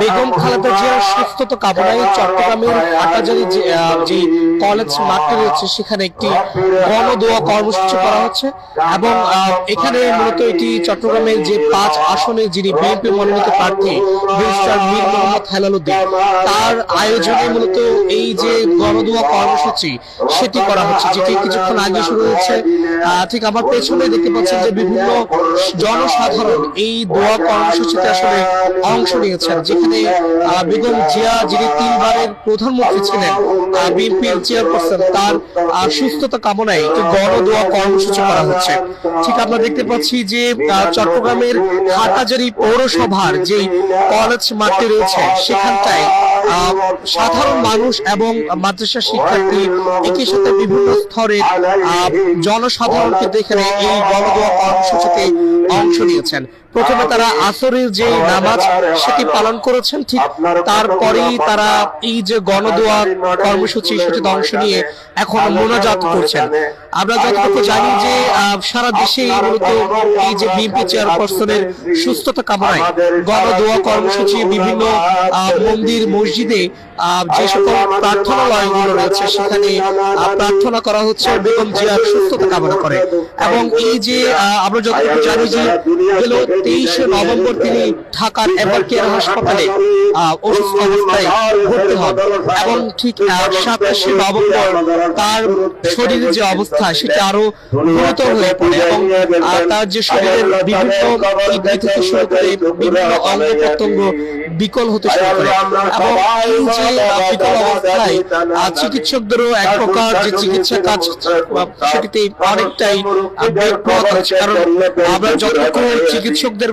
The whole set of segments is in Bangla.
বেগম খালেদা জিয়ার সুস্থতা কামনায় চট্টগ্রামের হাটহাজারী যে কলেজ মাঠটি রয়েছে সেখানে একটি গণদোয়া কর্মসূচি করা হচ্ছে এবং এখানে মূলত এটি চট্টগ্রামের যে 5 আসনে যিনি বিএনপি মনোনীত প্রার্থী ব্যারিস্টার মীর মোহাম্মদ হেলালুদ্দিন তার আয়োজনে মূলত এই যে গণদোয়া কর্মসূচি সেটি করা হচ্ছে, যেটি কিছুক্ষণ আগে শুরু হয়েছে। ঠিক আমার পেছনে দেখতে পাচ্ছেন যে বিভিন্ন জনসাধারণ এই দোয়া কর্মসূচিতে আসলে অংশ নিয়েছেন, যেখানে বেগম জিয়া যিনি 3 বারের প্রধানমন্ত্রী ছিলেন, বিএনপির চেয়ারপারসন, তার সুস্থতা কামনায় একটি গণদোয়া কর্মসূচি করা হচ্ছে। ঠিক আমরা দেখতে পাচ্ছি যে চট্টগ্রামের হাটহাজারী পৌরসভার যে কলেজ মাঠটি রয়েছে সেখানটায় সাধারণ মানুষ এবং মাদ্রাসা শিক্ষার্থী একই সাথে বিভিন্ন স্তরের জনসাধারণকে দেখে এই গণদোয়া কর্মসূচিতে অংশ নিয়েছেন। প্রথমে তারা আসরের যে নামাজ সেটি পালন করেছেন, ঠিক তারপরেই তারা এই যে গণদোয়া কর্মসূচি সেটিতে অংশ নিয়ে এখন মোনাজাত করছেন। আমরা যতটুকু জানি যে সারা দেশে মূলত এই যে বিএনপি চেয়ারপারসনের সুস্থতা কামনায় গণদোয়া কর্মসূচি বিভিন্ন মন্দির মসজিদে যে সকল প্রার্থনালয়গুলো রয়েছে সেখানে প্রার্থনা করা হচ্ছে বেগম জিয়ার সুস্থতা কামনা করে। এবং এই যে আমরা যতটুকু জানি যে গেল 23 নভেম্বর তিনি ঢাকার এবারকেয়ার হাসপাতালে অসুস্থ অবস্থায় ভর্তি হন এবং ঠিক 27 নভেম্বর তার শরীরের যে অবস্থা সেটা আরো গুরুতর হয়ে পড়ে এবং তার যে শরীরের বিভিন্ন কিডনি থেকে শুরু করে বিভিন্ন অঙ্গ প্রত্যঙ্গ বিকল হতে শুরু করে এবং এই যে বিকল অবস্থায় চিকিৎসকদেরও এক প্রকার যে চিকিৎসা কাজ সেটিতে অনেকটাই বিপদ হচ্ছে। কারণ আমরা যতটুকু চিকিৎসকদের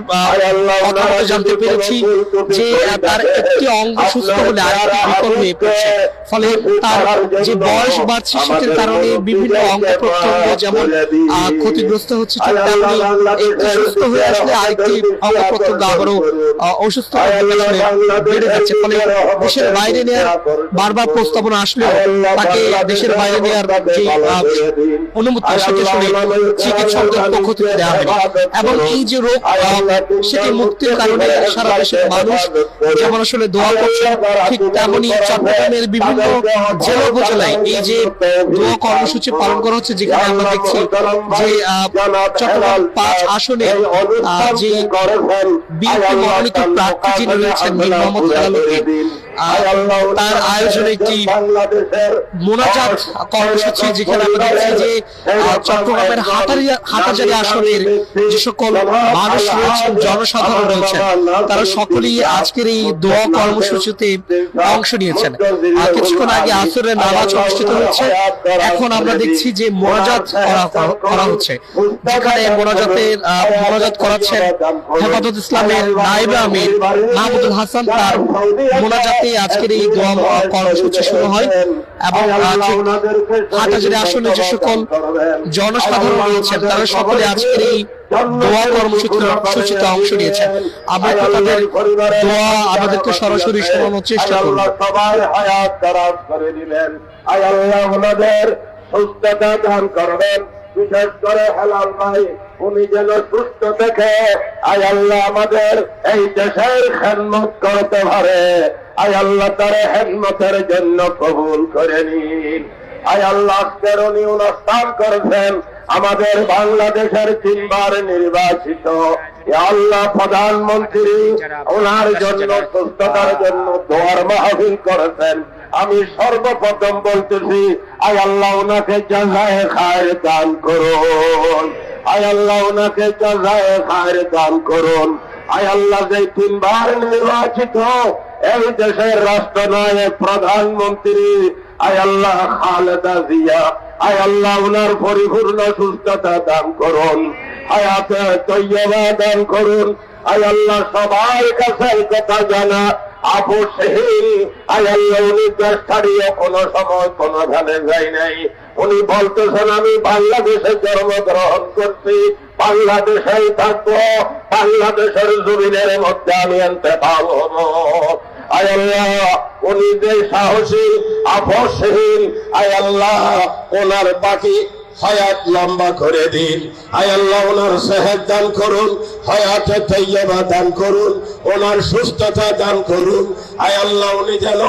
কথা জানতে পেরেছি যে তার একটি অঙ্গ সুস্থ হলে আরেকটি বিকল হয়ে পড়ছে, ফলে তার যে বয়স বাড়ছে সেটির কারণে বিভিন্ন অঙ্গ প্রত্যঙ্গ যেমন ক্ষতিগ্রস্ত হচ্ছে, ঠিক তেমনি একটি সুস্থ হয়ে আসলে আরেকটি অঙ্গ প্রত্যঙ্গ আবারও অসুস্থ বেড়ে যাচ্ছে। ফলে দেশের বাইরে নেওয়ার বারবার প্রস্তাবনা আসলেও তাকে দেশের বাইরে নেওয়ার যে অনুমতি সেটি আসলে চিকিৎসকদের পক্ষ থেকে দেওয়া হয়নি এবং এই যে রোগ সেটি মুক্তির কারণে সারা দেশের মানুষ যেমন আসলে দোয়া করছে, ঠিক তেমনি চট্টগ্রামের বিভিন্ন জেলা উপজেলায় এই যে দোয়া কর্মসূচি পালন করা হচ্ছে, যেখানে আমরা দেখছি যে চট্টগ্রাম 5 আসনে যে বিএনপি মনোনীত প্রার্থী যিনি রয়েছেন মীর মোহাম্মদ হেলালুদ্দিন তার আয়োজনে একটি মোনাজাত কর্মসূচি, যেখানে আমরা দেখছি যে চট্টগ্রামের হাটহাজারী আসনের যে সকল মানুষ রয়েছেন, জনসাধারণ রয়েছেন, তারা সকলেই আজকের এই দোয়া কর্মসূচিতে অংশ নিয়েছেন। কিছুক্ষণ আগে আসরের নামাজ অনুষ্ঠিত হচ্ছে, এখন আমরা দেখছি যে মোনাজাত করা হচ্ছে, যেখানে মোনাজাত করাচ্ছেন হেফাজত ইসলামের নায়েবে আমির মাহমুদুল হাসান। তার মোনাজাতে আজকের এই দোয়া কর্মসূচি শুরু হয় এবং হাটহাজারী আসনে যে সকল জনসাধারণ রয়েছেন তারা সকলে আজকের এই দোয়া কর্মসূচিতে অংশ নিয়েছেন। আমরা তাদের দোয়া আমাদেরকে সরাসরি শোনানোর চেষ্টা করব। সুস্থতা দান করবেন, বিশেষ করে হেলাল ভাই উনি যেন সুস্থ থেকে আয় আল্লাহ আমাদের এই দেশের খেদমত করতে পারে। আয় আল্লাহ তার খেদমতের জন্য কবুল করে নিন। আয় আল্লাহ আজকের উনি অনুষ্ঠান করেছেন আমাদের বাংলাদেশের 3 বার নির্বাচিত আল্লাহ প্রধানমন্ত্রী, ওনার জন্য সুস্থতার জন্য দোয়ার মাহফিল করেছেন। আমি সর্বপ্রথম বলতেছি আয় আল্লাহ ওনাকে জাযায়ে খায়ের দান করুন, আয় আল্লাহ ওনাকে জাযায়ে খায়ের দান করুন। আয় আল্লাহ যে 3 বার নির্বাচিত এই দেশের রাষ্ট্রনায়ক প্রধানমন্ত্রী আয় আল্লাহ খালেদা জিয়া, আয় আল্লাহ ওনার পরিপূর্ণ সুস্থতা দান করুন, হায়াতে তৈয়বা দান করুন। আয় আল্লাহ সবার কাছে কথা জানা আপোষহীন, আয় আল্লাহ উনি দেশ ছাড়িয়ে কোনো সময় কোনো ধানে যায় নাই। উনি বলতেছেন আমি বাংলাদেশে জন্মগ্রহণ করছি, বাংলাদেশেই থাকবো, বাংলাদেশের জমিনের মধ্যে আমি আনতে পারবো। আয় আল্লাহ উনি যে সাহসী আপোষহীন, আয় আল্লাহ ওনার বাকি হায়াত লম্বা করে দিন। আয় আল্লাহ ওনার সেহত দান করুন, হায়াতে তৈয়বা দান করুন, ওনার সুস্থতা দান করুন। আয় আল্লাহ উনি যেন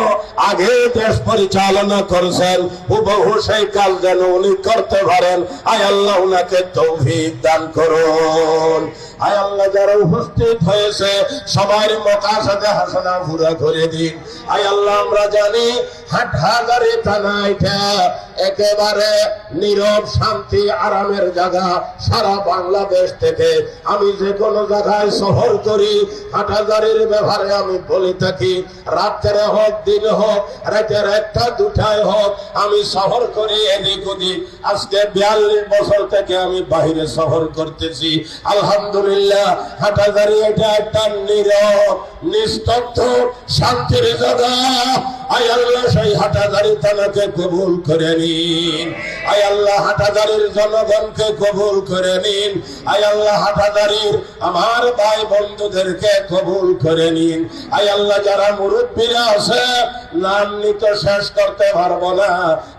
আগে দেশ পরিচালনা করেছেন হুবহু সেই কাজ যেন উনি করতে পারেন। আয় আল্লাহ উনাকে তৌফিক দান করুন। আয় আল্লাহ যারা উপস্থিত হয়েছে সবার মকাসাদে হাসানা পুরা করে দিন। আয় আল্লাহ আমরা জানি হাটহাজারী থানা এটা একেবারে নীরব শান্তি আরামের জায়গা। সারা বাংলাদেশ থেকে আমি যে কোনো জায়গায় সফর করি হাটহাজারীর ব্যাপারে আমি বলে থাকি, রাত্রে হোক দিন হোক রাতের 1টা 2টায় হোক আমি সফর করি এদিক ওদিক। আজকে 42 বছর থেকে আমি বাইরে সফর করতেছি। আলহামদুলিল্লাহ হাটহাজারী এটা একটা নীরব নিস্তব্ধ শান্তির জায়গা। আয় আল্লাহ সেই হাটহাজারী থানাকে কবুল করে নিন। আয় আল্লাহ হাটহাজারীর জনগণকে কবুল করে নিন। আয় আল্লাহ হাটহাজারীর আমার ভাই বন্ধুদেরকে কবুল করে নিন। আয় আল্লাহ যারা মুরব্বীরা আছে নাম নিতে শেষ করতে পারবো না,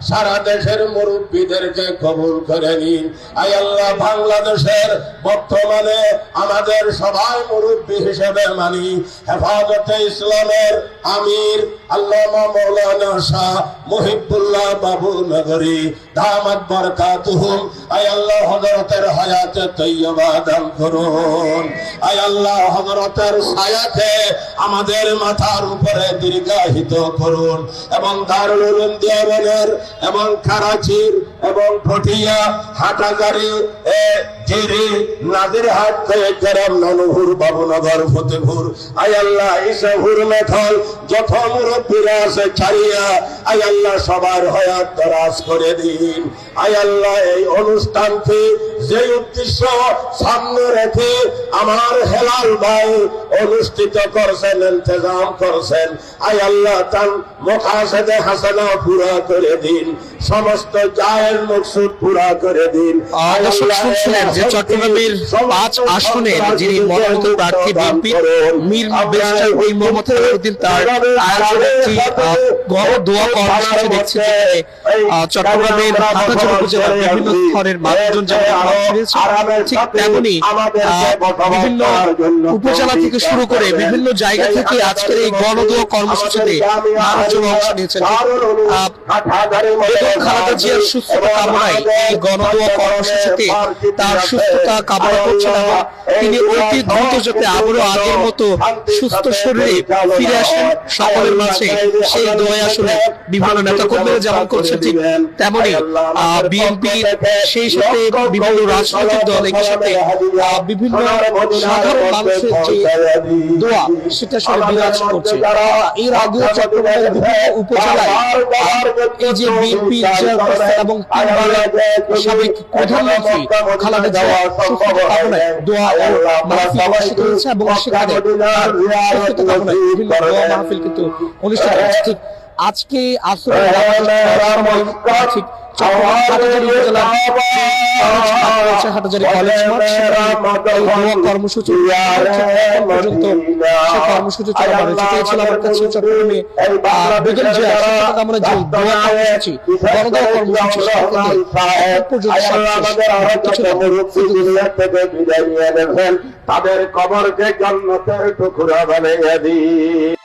সারা দেশের মুরব্বীদেরকে কবুল করে নিন। আয় আল্লাহ বাংলাদেশের বর্তমানে আমাদের সবাই মুরব্বী হিসেবে মানি হেফাজতে ইসলামের আমির আল্লামা মাওলানা শাহ মুহিবুল্লাহ বাবু নগরী দামাত বারাকাতুহুম। আয় আল্লাহ হযরতের হায়াতে তৈয়বা দান করুন। আয় আল্লাহ হযরতের ছায়াকে আমাদের মাথার উপরে দীর্ঘায়িত করুন এবং দারুল উলুম দেওবন্দের এবং করাচির এবং পটিয়া হাটহাজারী জিরি নাজিরহাট গরম নানুহুর বাবুনগর ফতেপুর আয় আল্লাহ ইসহুর মেথল যত মুরব্বীরা আছে ছাড়িয়া আয় আল্লাহ সবার হায়াত দরাজ করে দিন। আয় আল্লাহ এই অনুষ্ঠানটি যে উদ্দেশ্য সামনে রেখে আমার হেলাল ভাই অনুষ্ঠিত করছেন ইন্তজাম করছেন আয় আল্লাহ তার মুকাসাদে হাসানা পুরা করে দিন, সমস্ত জায়েজ মকসুদ পুরা করে দিন। দর্শক শুনছিলেন যে চট্টগ্রামের 5 আসনের যিনি মনোনীত প্রার্থী বিএনপি মীর ব্যারিস্টার মোহাম্মদ ফখরুদ্দিন তার আয়োজনে একটি গণ দোয়া কর্মসূচি দেখছি যেখানে চট্টগ্রামের হাটহাজারী উপজেলার বিভিন্ন স্তরের মানুষজন যেমন ঠিক তেমনি বিভিন্ন উপজেলা থেকে শুরু করে বিভিন্ন জায়গা থেকে আজকের এই গণ দোয়া কর্মসূচিতে মানুষজন অংশ নিয়েছেন। বেগম খালেদা জিয়ার সুস্থতা কামনায় এই গণ দোয়া কর্মসূচিতে তার সুস্থতা কামনা করছেন এবং তিনি অতি দ্রুত যাতে আবারও আগের মতো সুস্থ শরীরে ফিরে আসেন সকলের মাঝে সেই দোয়া আসলে বিভিন্ন নেতাকর্মীরা যেমন করছেন ঠিক তেমনি বিএনপি সেই সাথে বিভিন্ন রাজনৈতিক দল একই সাথে বিভিন্ন সাধারণ মানুষের যে দোয়া সেটা আসলে বিরাজ করছে। এর আগেও চট্টগ্রামের বিভিন্ন উপজেলায় এই যে বিএনপি এবং 3 বারের সাবেক প্রধানমন্ত্রী খালেদা জিয়া সুস্থতা কামনায় দোয়া ও মাহফিল অনুষ্ঠিত হয়েছে এবং সেখানে সুস্থতা কামনায় বিভিন্ন দোয়া মাহফিল কিন্তু অনুষ্ঠিত হচ্ছে। ঠিক আজকে আসলে ঠিক চট্টগ্রাম হাটহাজারী কলেজ মাঠ কর্মসূচি পর্যন্ত সে কর্মসূচি চলমান রয়েছে। আমার কাছে চট্টগ্রামে বেগম জিয়া সুস্থতা কামনায় যে দোয়া কর্মসূচি গণদোয়া কর্মসূচি তাদের কবরকে জান্নাতের টুকরা বানিয়ে দিন।